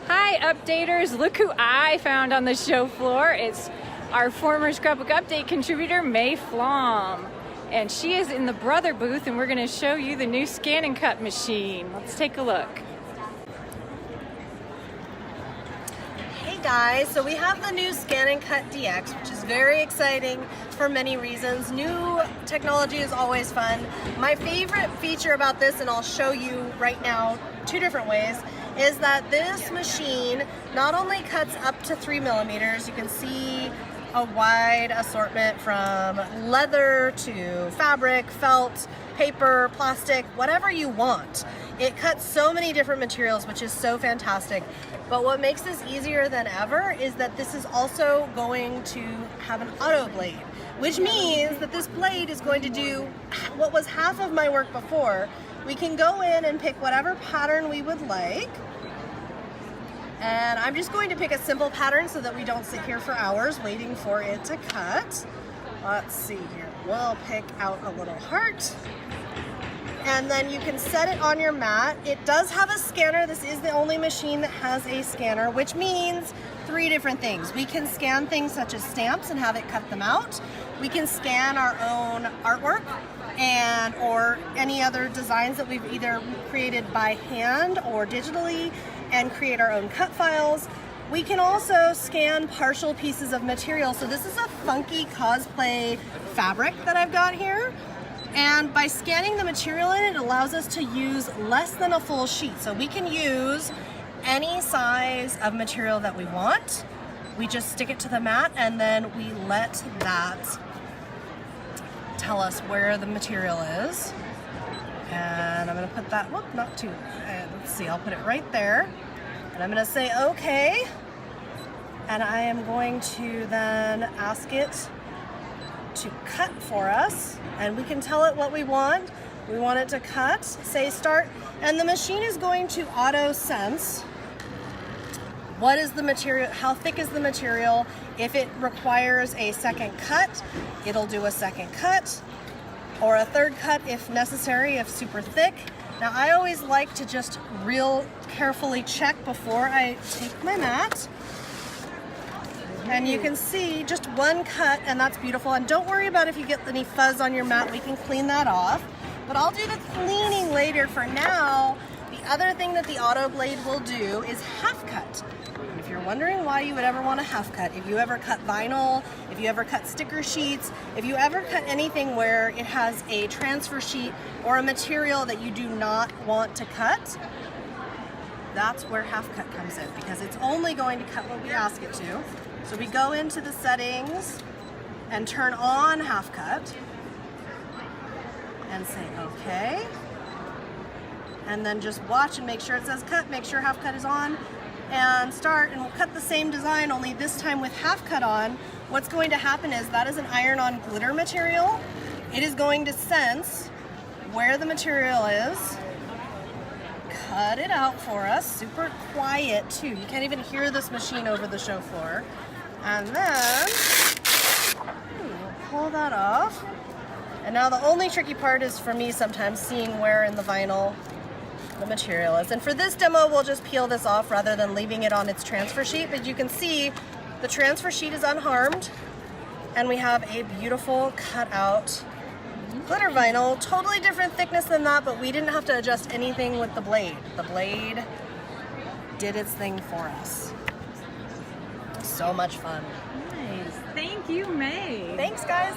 Hi updaters, look who I found on the show floor. It's our former Scrapbook Update contributor, Flaum. And she is in the brother booth and we're gonna show you the new ScanNCut machine. Let's take a look. Hey guys, so we have the new ScanNCut DX, which is very exciting for many reasons. New technology is always fun. My favorite feature about this, and I'll show you right now two different ways, is that this machine not only cuts up to 3 millimeters, you can see a wide assortment from leather to fabric, felt, paper, plastic, whatever you want. It cuts so many different materials, which is so fantastic. But what makes this easier than ever is that this is also going to have an auto blade, which means that this blade is going to do what was half of my work before. We can go in and pick whatever pattern we would like. And I'm just going to pick a simple pattern so that we don't sit here for hours waiting for it to cut. Let's see here. We'll pick out a little heart. And then you can set it on your mat. It does have a scanner. This is the only machine that has a scanner, which means 3 different things. We can scan things such as stamps and have it cut them out. We can scan our own artwork or any other designs that we've either created by hand or digitally and create our own cut files. We can also scan partial pieces of material. So this is a funky cosplay fabric that I've got here. And by scanning the material in, it allows us to use less than a full sheet. So we can use any size of material that we want. We just stick it to the mat and then we let that tell us where the material is. And I'm gonna put that, whoop, not too, let's see, I'll put it right there. And I'm gonna say, okay. And I am going to then ask it to cut for us. And we can tell it what we want. We want it to cut, say start. And the machine is going to auto sense what is the material, how thick is the material. If it requires a second cut, it'll do a second cut, or a third cut if necessary, if super thick. Now I always like to just real carefully check before I take my mat. And you can see just one cut and that's beautiful. And don't worry about if you get any fuzz on your mat, we can clean that off. But I'll do the cleaning later. For now, the other thing that the auto blade will do is half cut. If you're wondering why you would ever want a half cut, if you ever cut vinyl, if you ever cut sticker sheets, if you ever cut anything where it has a transfer sheet or a material that you do not want to cut, that's where half cut comes in, because it's only going to cut what we ask it to. So we go into the settings and turn on half cut and say okay. And then just watch and make sure it says cut, make sure half cut is on, and start, and we'll cut the same design, only this time with half cut on. What's going to happen is that is an iron-on glitter material. It is going to sense where the material is, cut it out for us, super quiet too. You can't even hear this machine over the show floor. And then we'll pull that off. And now the only tricky part is for me sometimes seeing where in the vinyl the material is. And for this demo, we'll just peel this off rather than leaving it on its transfer sheet. But you can see the transfer sheet is unharmed and we have a beautiful cut out glitter vinyl. Totally different thickness than that, but we didn't have to adjust anything with the blade. The blade did its thing for us. So much fun. Nice. Thank you, May. Thanks, guys.